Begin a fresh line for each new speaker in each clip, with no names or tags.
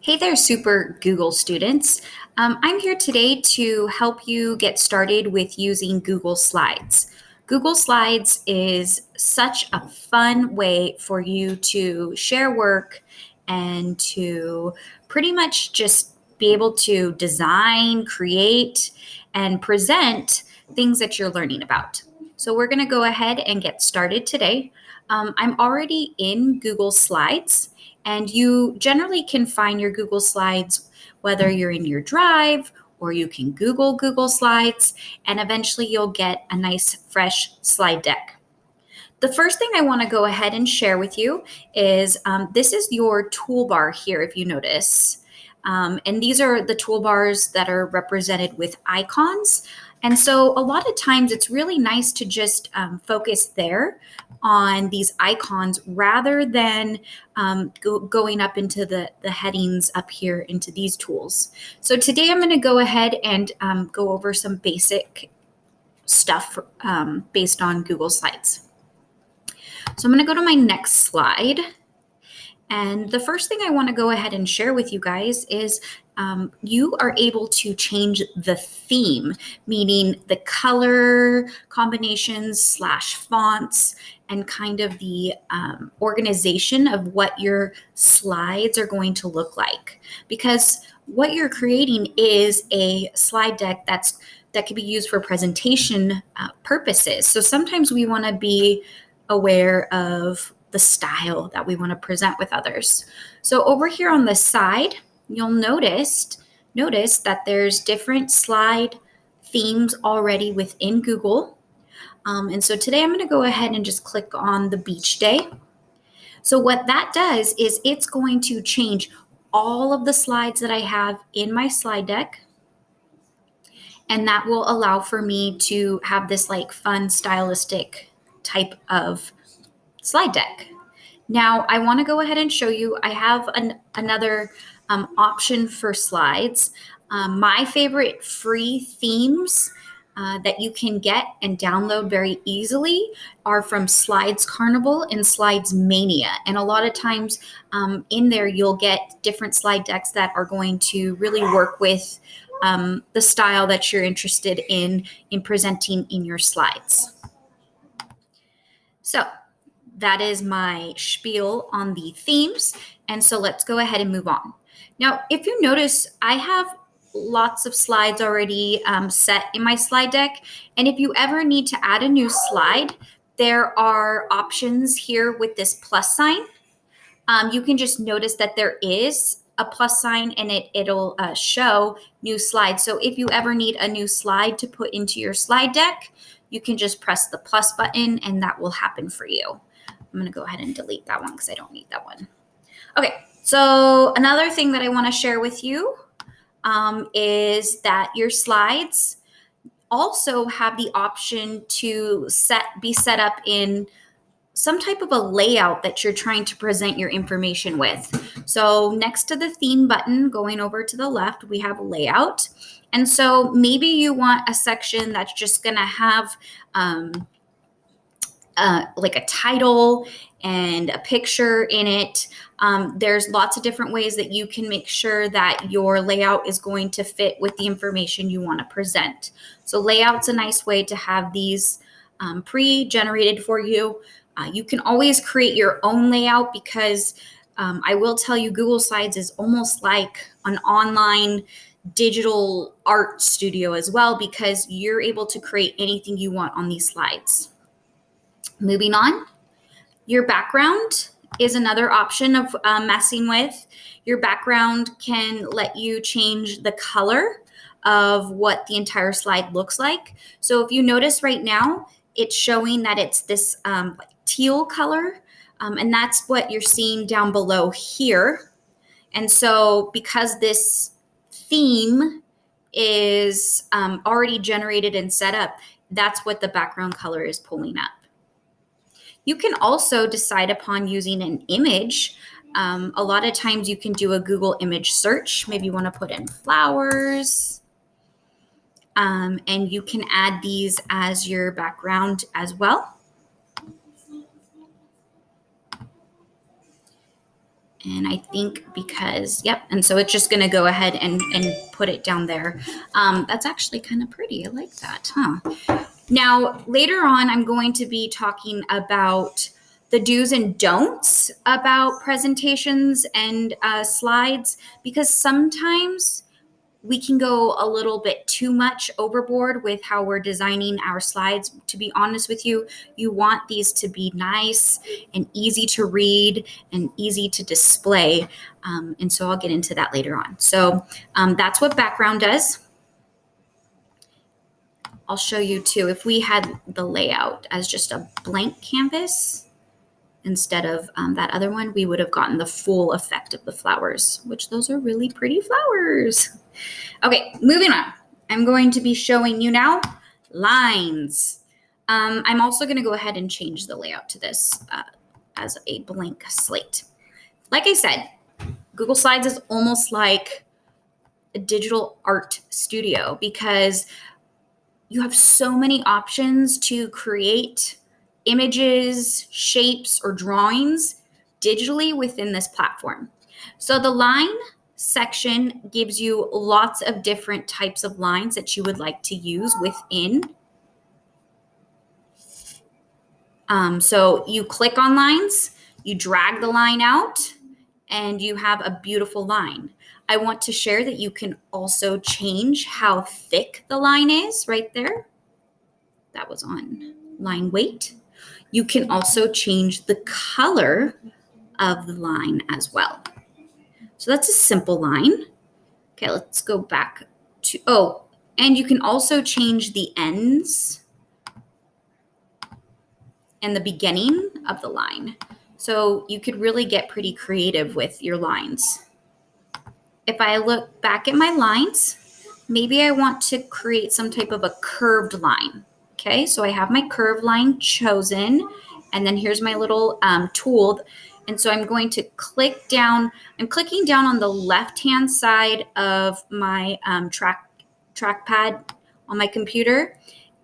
Hey there, super Google students. I'm here today to help you get started with using Google Slides. Google Slides is such a fun way for you to share work and to pretty much just be able to design, create, and present things that you're learning about. So we're going to go ahead and get started today. I'm already in Google Slides. And you generally can find your Google Slides whether you're in your Drive or you can Google Slides, and eventually you'll get a nice fresh slide deck. The first thing I want to go ahead and share with you is this is your toolbar here, if you notice. And these are the toolbars that are represented with icons. And so a lot of times it's really nice to just focus there on these icons rather than going up into the headings up here into these tools. So today I'm going to go ahead and go over some basic stuff based on Google Slides. So I'm going to go to my next slide. And the first thing I want to go ahead and share with you guys is you are able to change the theme, meaning the color combinations / fonts and kind of the organization of what your slides are going to look like. Because what you're creating is a slide deck that can be used for presentation purposes. So sometimes we want to be aware of the style that we want to present with others. So over here on the side, you'll notice that there's different slide themes already within Google. And so today I'm going to go ahead and just click on the beach day. So what that does is it's going to change all of the slides that I have in my slide deck. And that will allow for me to have this like fun stylistic type of slide deck. Now I want to go ahead and show you, I have another option for slides. My favorite free themes that you can get and download very easily are from Slides Carnival and Slides Mania. And a lot of times in there, you'll get different slide decks that are going to really work with the style that you're interested in presenting in your slides. So that is my spiel on the themes. And so let's go ahead and move on. Now, if you notice, I have lots of slides already set in my slide deck. And if you ever need to add a new slide, there are options here with this plus sign. You can just notice that there is a plus sign and it'll show new slides. So if you ever need a new slide to put into your slide deck, you can just press the plus button and that will happen for you. I'm going to go ahead and delete that one because I don't need that one. Okay, so another thing that I want to share with you is that your slides also have the option to be set up in some type of a layout that you're trying to present your information with. So next to the theme button, going over to the left, we have layout. And so maybe you want a section that's just going to have like a title and a picture in it. There's lots of different ways that you can make sure that your layout is going to fit with the information you want to present. So layout's a nice way to have these pre-generated for you. You can always create your own layout because I will tell you Google Slides is almost like an online digital art studio as well because you're able to create anything you want on these slides. Moving on, your background is another option of messing with. Your background can let you change the color of what the entire slide looks like. So if you notice right now, it's showing that it's this teal color, and that's what you're seeing down below here. And so because this theme is already generated and set up, that's what the background color is pulling up. You can also decide upon using an image. A lot of times you can do a Google image search. Maybe you want to put in flowers. And you can add these as your background as well. And I think because, yep, and so it's just going to go ahead and put it down there. That's actually kind of pretty. I like that, huh? Now, later on, I'm going to be talking about the do's and don'ts about presentations and slides, because sometimes we can go a little bit too much overboard with how we're designing our slides. To be honest with you, you want these to be nice and easy to read and easy to display. And so I'll get into that later on. So that's what background does. I'll show you too, if we had the layout as just a blank canvas instead of that other one, we would have gotten the full effect of the flowers, which those are really pretty flowers. Okay, moving on. I'm going to be showing you now lines. I'm also going to go ahead and change the layout to this as a blank slate. Like I said, Google Slides is almost like a digital art studio because you have so many options to create images, shapes, or drawings digitally within this platform. So the line section gives you lots of different types of lines that you would like to use within. So you click on lines, you drag the line out, and you have a beautiful line. I want to share that you can also change how thick the line is right there. That was on line weight. You can also change the color of the line as well. So that's a simple line. Okay, let's go back to, and you can also change the ends and the beginning of the line. So you could really get pretty creative with your lines. If I look back at my lines, maybe I want to create some type of a curved line. Okay, so I have my curved line chosen, and then here's my little tool. And so I'm going to click down. I'm clicking down on the left-hand side of my trackpad on my computer,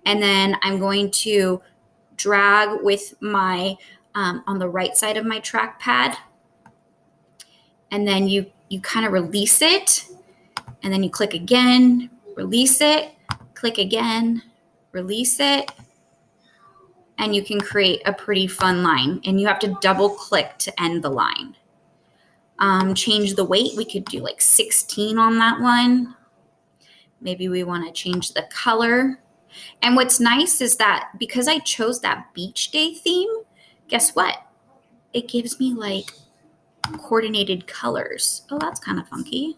and then I'm going to drag with my on the right side of my trackpad, and then you kind of release it, and then you click again, release it, click again, release it, and you can create a pretty fun line. And you have to double click to end the line. Change the weight. We could do like 16 on that one. Maybe we want to change the color. And what's nice is that because I chose that beach day theme, guess what? It gives me like coordinated colors. Oh, that's kind of funky.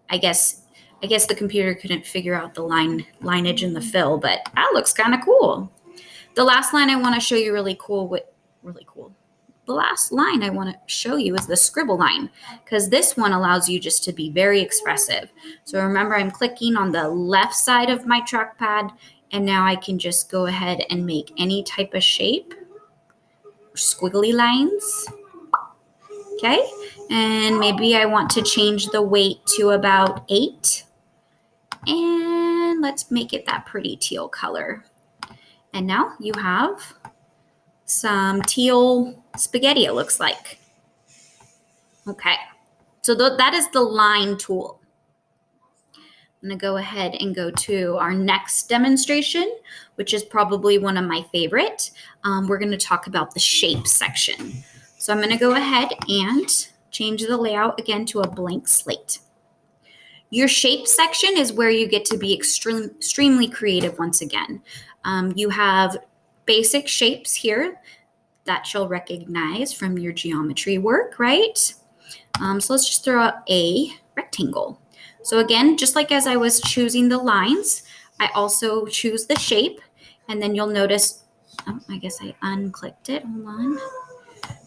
I guess the computer couldn't figure out the lineage and the fill, but that looks kind of cool. The last line I want to show you really cool. The last line I want to show you is the scribble line, because this one allows you just to be very expressive. So remember, I'm clicking on the left side of my trackpad, and now I can just go ahead and make any type of shape, squiggly lines. Okay, and maybe I want to change the weight to about 8. And let's make it that pretty teal color. And now you have some teal spaghetti, it looks like. Okay, so that is the line tool. I'm going to go ahead and go to our next demonstration, which is probably one of my favorite. We're going to talk about the shape section. So I'm going to go ahead and change the layout again to a blank slate. Your shape section is where you get to be extremely creative once again. You have basic shapes here that you'll recognize from your geometry work, right? So let's just throw out a rectangle. So again, just like as I was choosing the lines, I also choose the shape, and then you'll notice, I guess I unclicked it, hold on.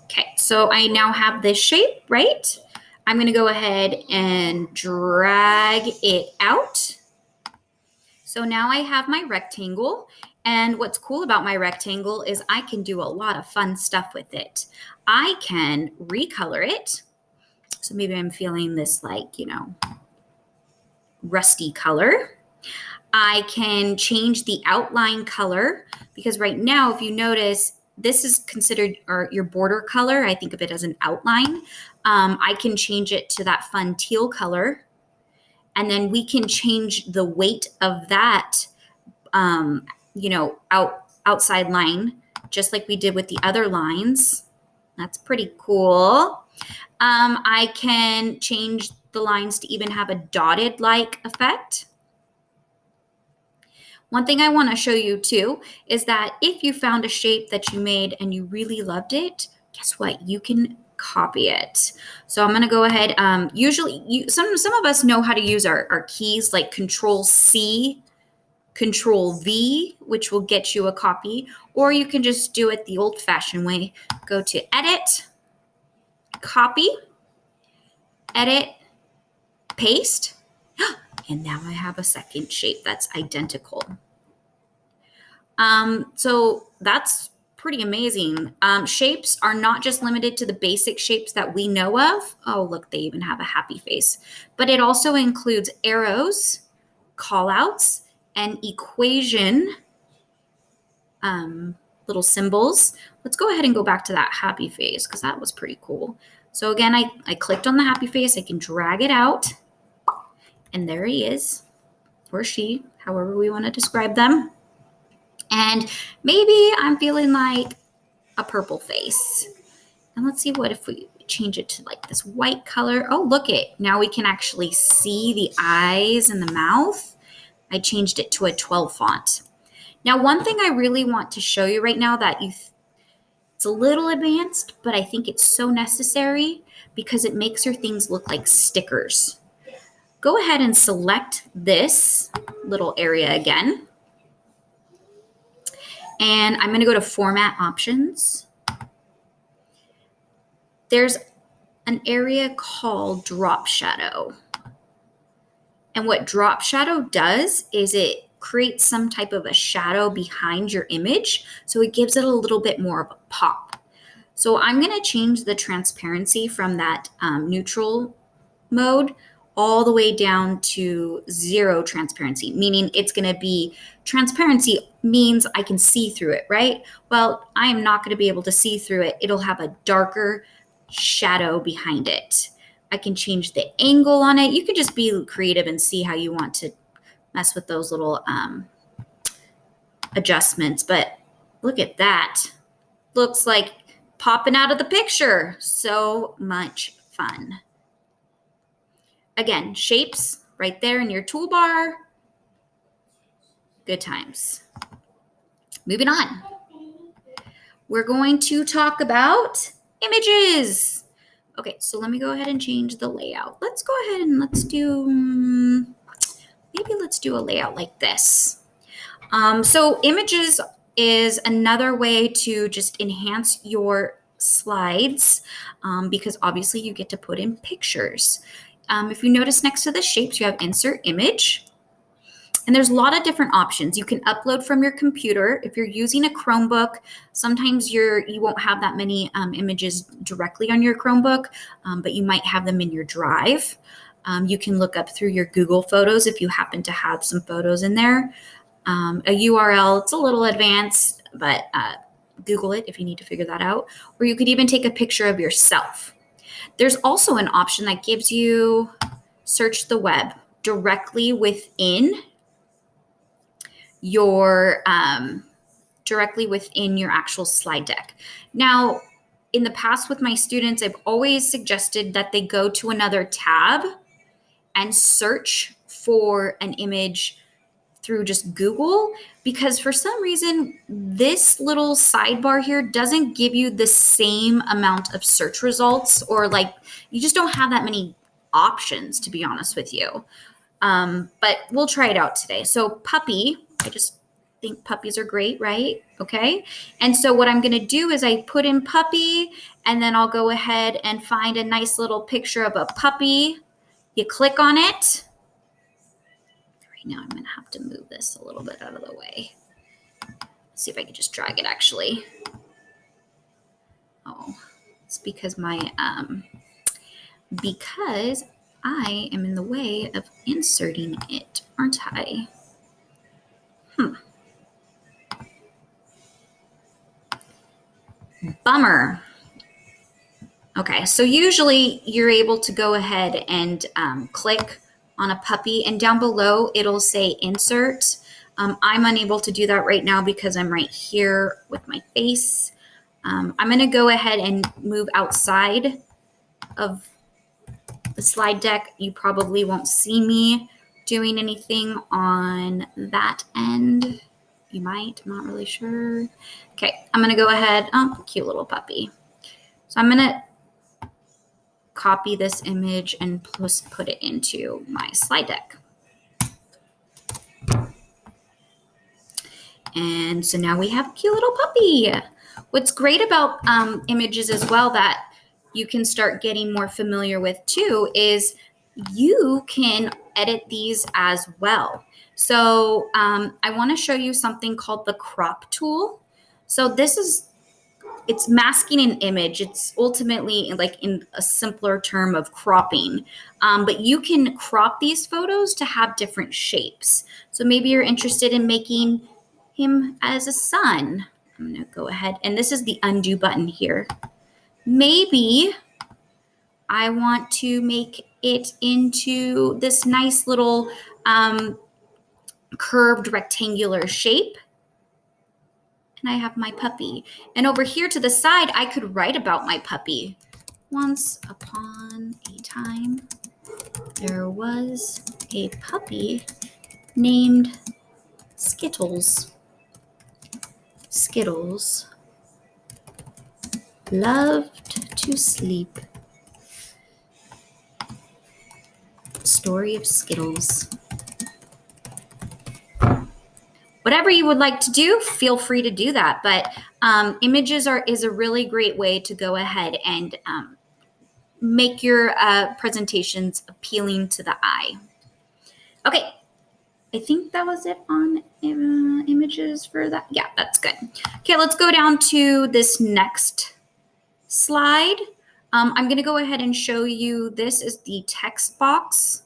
Okay, so I now have this shape, right? I'm gonna go ahead and drag it out. So now I have my rectangle, and what's cool about my rectangle is I can do a lot of fun stuff with it. I can recolor it. So maybe I'm feeling this like, rusty color. I can change the outline color, because right now, if you notice, this is considered your border color. I think of it as an outline. I can change it to that fun teal color. And then we can change the weight of that, outside line, just like we did with the other lines. That's pretty cool. I can change the lines to even have a dotted-like effect. One thing I want to show you too is that if you found a shape that you made and you really loved it, guess what? You can copy it. So I'm going to go ahead. Usually, some of us know how to use our keys like Control C, Control V, which will get you a copy, or you can just do it the old-fashioned way. Go to Edit, Copy, Edit, Paste, and now I have a second shape that's identical. So that's pretty amazing. Shapes are not just limited to the basic shapes that we know of. Oh, look, they even have a happy face. But it also includes arrows, callouts, and equation little symbols. Let's go ahead and go back to that happy face because that was pretty cool. So again, I clicked on the happy face. I can drag it out. And there he is, or she, however we want to describe them. And maybe I'm feeling like a purple face. And let's see what if we change it to like this white color. Oh, look it. Now we can actually see the eyes and the mouth. I changed it to a 12 font. Now, one thing I really want to show you right now that it's a little advanced, but I think it's so necessary because it makes your things look like stickers. Go ahead and select this little area again. And I'm going to go to Format Options. There's an area called Drop Shadow. And what Drop Shadow does is it creates some type of a shadow behind your image. So it gives it a little bit more of a pop. So I'm going to change the transparency from that neutral mode all the way down to 0 transparency, meaning it's going to be transparency means I can see through it, right? Well, I am not going to be able to see through it. It'll have a darker shadow behind it. I can change the angle on it. You can just be creative and see how you want to mess with those little adjustments. But look at that. Looks like popping out of the picture. So much fun. Again, shapes right there in your toolbar. Good times. Moving on. We're going to talk about images. Okay, so let me go ahead and change the layout. Let's go ahead and let's do a layout like this. So images is another way to just enhance your slides because obviously you get to put in pictures. If you notice next to the shapes, you have Insert Image. And there's a lot of different options. You can upload from your computer. If you're using a Chromebook, sometimes you won't have that many images directly on your Chromebook, but you might have them in your drive. You can look up through your Google Photos if you happen to have some photos in there. A URL, it's a little advanced, but Google it if you need to figure that out. Or you could even take a picture of yourself. There's also an option that gives you search the web directly within your actual slide deck. Now, in the past with my students, I've always suggested that they go to another tab and search for an image through just Google, because for some reason, this little sidebar here doesn't give you the same amount of search results, or like you just don't have that many options, to be honest with you. But we'll try it out today. So puppy, I just think puppies are great, right? Okay. And so what I'm going to do is I put in puppy, and then I'll go ahead and find a nice little picture of a puppy. You click on it. Right now I'm going to have to move this a little bit out of the way. Let's see if I can just drag it actually. Oh, it's because because I am in the way of inserting it, aren't I? Bummer. Okay, so usually you're able to go ahead and click on a puppy, and down below it'll say insert. I'm unable to do that right now because I'm right here with my face. I'm going to go ahead and move outside of the slide deck. You probably won't see me doing anything on that end. You might, I'm not really sure. Okay, I'm going to go ahead. Oh, cute little puppy. So I'm going to copy this image and put it into my slide deck. And so now we have a cute little puppy. What's great about images as well that you can start getting more familiar with too is you can edit these as well. So I want to show you something called the crop tool. So it's masking an image. It's ultimately like in a simpler term of cropping, but you can crop these photos to have different shapes. So maybe you're interested in making him as a sun. I'm going to go ahead, and this is the undo button here. Maybe I want to make it into this nice little curved rectangular shape. And I have my puppy. And over here to the side, I could write about my puppy. Once upon a time, there was a puppy named Skittles. Skittles loved to sleep. Story of Skittles. Whatever you would like to do, feel free to do that. But images is a really great way to go ahead and make your presentations appealing to the eye. Okay, I think that was it on images for that. Yeah, that's good. Okay, let's go down to this next slide. I'm going to go ahead and show you, this is the text box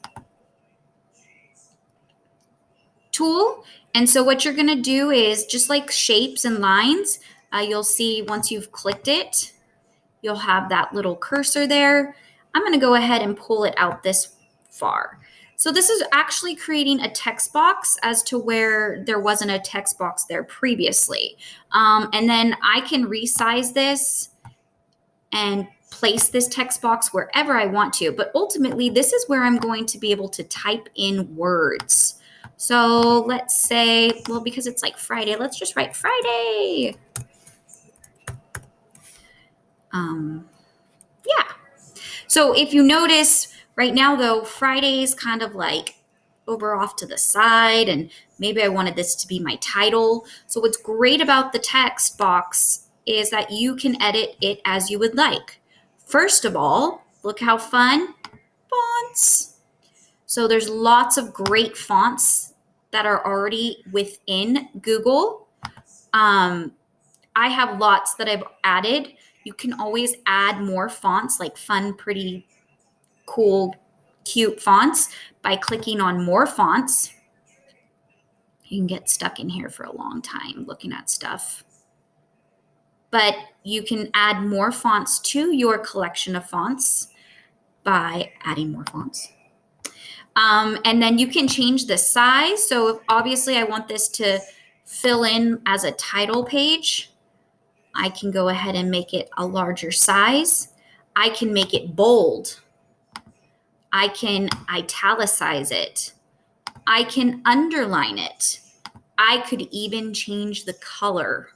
tool. And so what you're going to do is just like shapes and lines, you'll see once you've clicked it, you'll have that little cursor there. I'm going to go ahead and pull it out this far. So this is actually creating a text box as to where there wasn't a text box there previously. And then I can resize this and place this text box wherever I want to. But ultimately, this is where I'm going to be able to type in words. So let's say, well, because it's like Friday, let's just write Friday. Yeah. So if you notice right now, though, Friday's kind of like over off to the side, and maybe I wanted this to be my title. So what's great about the text box is that you can edit it as you would like. First of all, look how fun, fonts. So there's lots of great fonts that are already within Google. I have lots that I've added. You can always add more fonts, like fun, pretty, cool, cute fonts by clicking on more fonts. You can get stuck in here for a long time looking at stuff. But you can add more fonts to your collection of fonts by adding more fonts. And then you can change the size. So if obviously I want this to fill in as a title page, I can go ahead and make it a larger size. I can make it bold. I can italicize it. I can underline it. I could even change the color.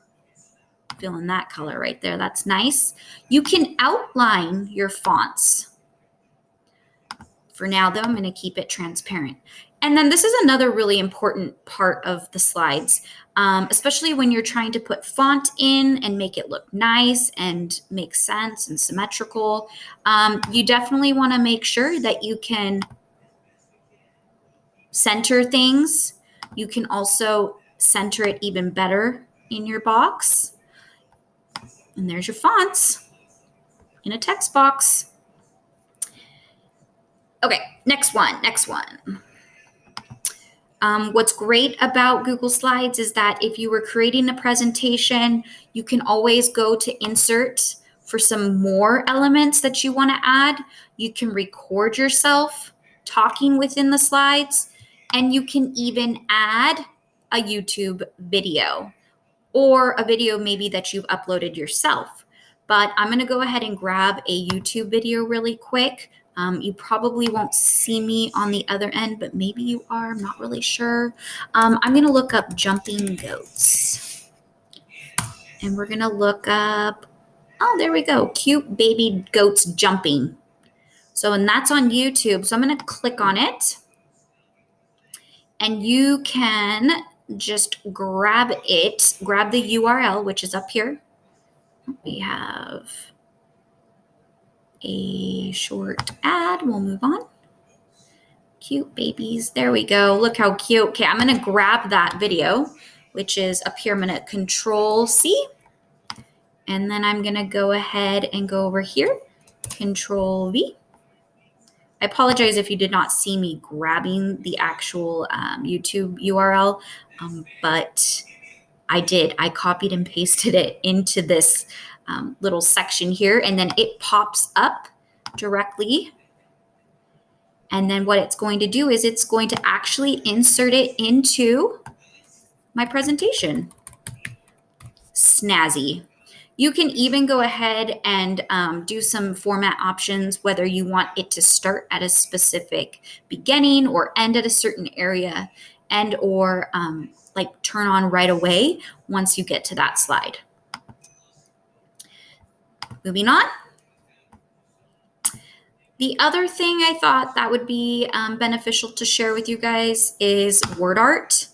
Feeling that color right there. That's nice. You can outline your fonts. For now, though, I'm going to keep it transparent. And then this is another really important part of the slides, especially when you're trying to put font in and make it look nice and make sense and symmetrical. You definitely want to make sure that you can center things. You can also center it even better in your box. And there's your fonts in a text box. Okay, next one. What's great about Google Slides is that if you were creating a presentation, you can always go to Insert for some more elements that you want to add, you can record yourself talking within the slides, and you can even add a YouTube video or a video maybe that you've uploaded yourself. But I'm going to go ahead and grab a YouTube video really quick. You probably won't see me on the other end, but maybe you are. I'm not really sure. I'm going to look up jumping goats. And we're going to look up, oh, there we go, cute baby goats jumping. So, and that's on YouTube. So I'm going to click on it. And you can just grab it, grab the URL, which is up here. We have a short ad. We'll move on. Cute babies. There we go. Look how cute. Okay, I'm going to grab that video, which is up here. I'm going to Control C. And then I'm going to go ahead and go over here. Control V. I apologize if you did not see me grabbing the actual YouTube URL, but I did. I copied and pasted it into this little section here, and then it pops up directly. And then what it's going to do is it's going to actually insert it into my presentation. Snazzy. You can even go ahead and do some format options, whether you want it to start at a specific beginning or end at a certain area, and or like turn on right away once you get to that slide. Moving on. The other thing I thought that would be beneficial to share with you guys is word art.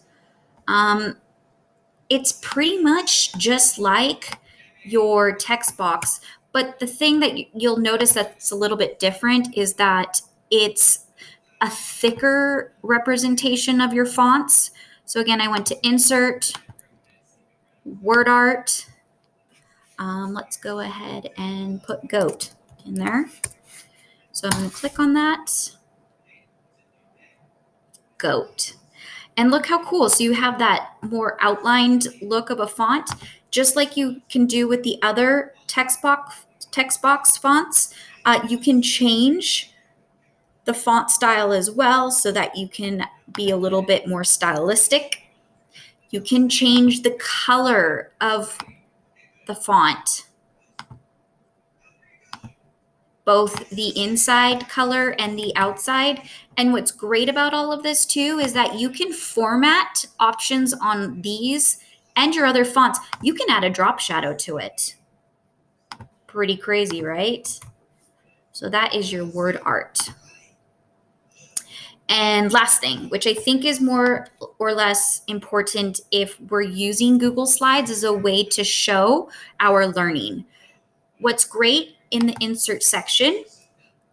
It's pretty much just like your text box, but the thing that you'll notice that's a little bit different is that it's a thicker representation of your fonts. So again, I went to Insert, Word Art. Let's go ahead and put goat in there. So I'm going to click on that. Goat. And look how cool. So you have that more outlined look of a font, just like you can do with the other text box fonts. You can change the font style as well so that you can be a little bit more stylistic. You can change the color of the font, both the inside color and the outside. And what's great about all of this too is that you can format options on these and your other fonts. You can add a drop shadow to it. Pretty crazy, right? So that is your word art. And last thing, which I think is more or less important if we're using Google Slides as a way to show our learning. What's great in the insert section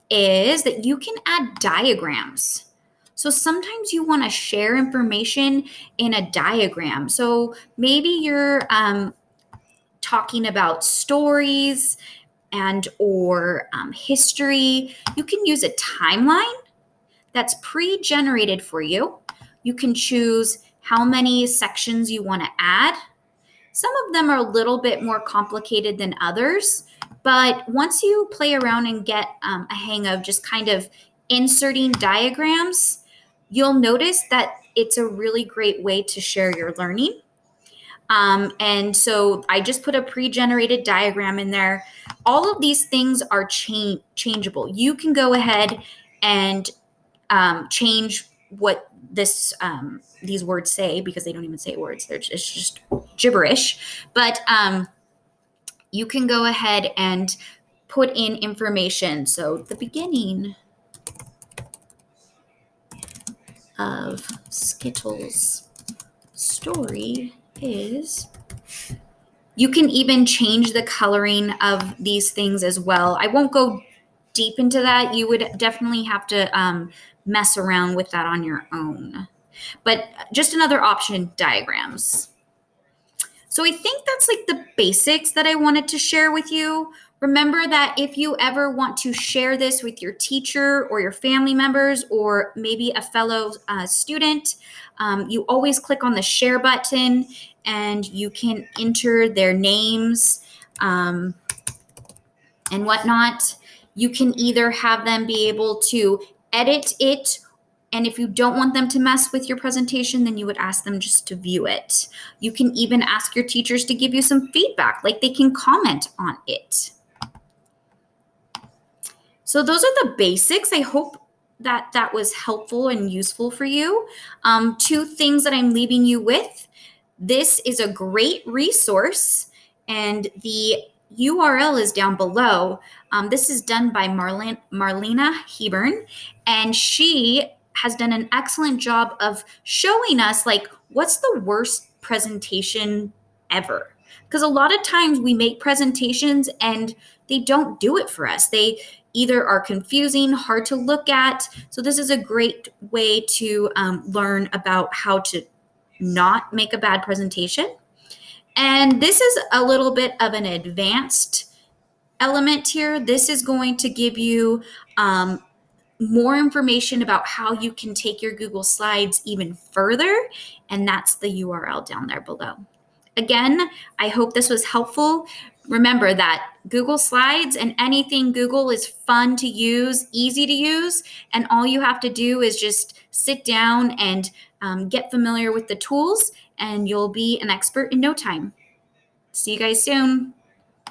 is that you can add diagrams. So sometimes you want to share information in a diagram. So maybe you're talking about stories and or history. You can use a timeline that's pre-generated for you. You can choose how many sections you want to add. Some of them are a little bit more complicated than others, but once you play around and get a hang of just kind of inserting diagrams, you'll notice that it's a really great way to share your learning. And so I just put a pre-generated diagram in there. All of these things are changeable. You can go ahead and change what these words say, because they don't even say words. It's just gibberish. But you can go ahead and put in information. So the beginning of Skittles' story is... You can even change the coloring of these things as well. I won't go deep into that. You would definitely have to mess around with that on your own. But just another option, diagrams. So I think that's like the basics that I wanted to share with you. Remember that if you ever want to share this with your teacher or your family members or maybe a fellow student, you always click on the share button and you can enter their names. and whatnot, you can either have them be able to edit it, and if you don't want them to mess with your presentation, then you would ask them just to view it. You can even ask your teachers to give you some feedback, like they can comment on it. So those are the basics. I hope that that was helpful and useful for you. 2 things that I'm leaving you with. This is a great resource, and the URL is down below. This is done by Marlena Hebern, and she has done an excellent job of showing us like what's the worst presentation ever. Because a lot of times we make presentations and they don't do it for us. They either are confusing, hard to look at. So this is a great way to learn about how to not make a bad presentation. And this is a little bit of an advanced element here. This is going to give you more information about how you can take your Google Slides even further, and that's the URL down there below. Again, I hope this was helpful. Remember that Google Slides and anything Google is fun to use, easy to use, and all you have to do is just sit down and get familiar with the tools, and you'll be an expert in no time. See you guys soon.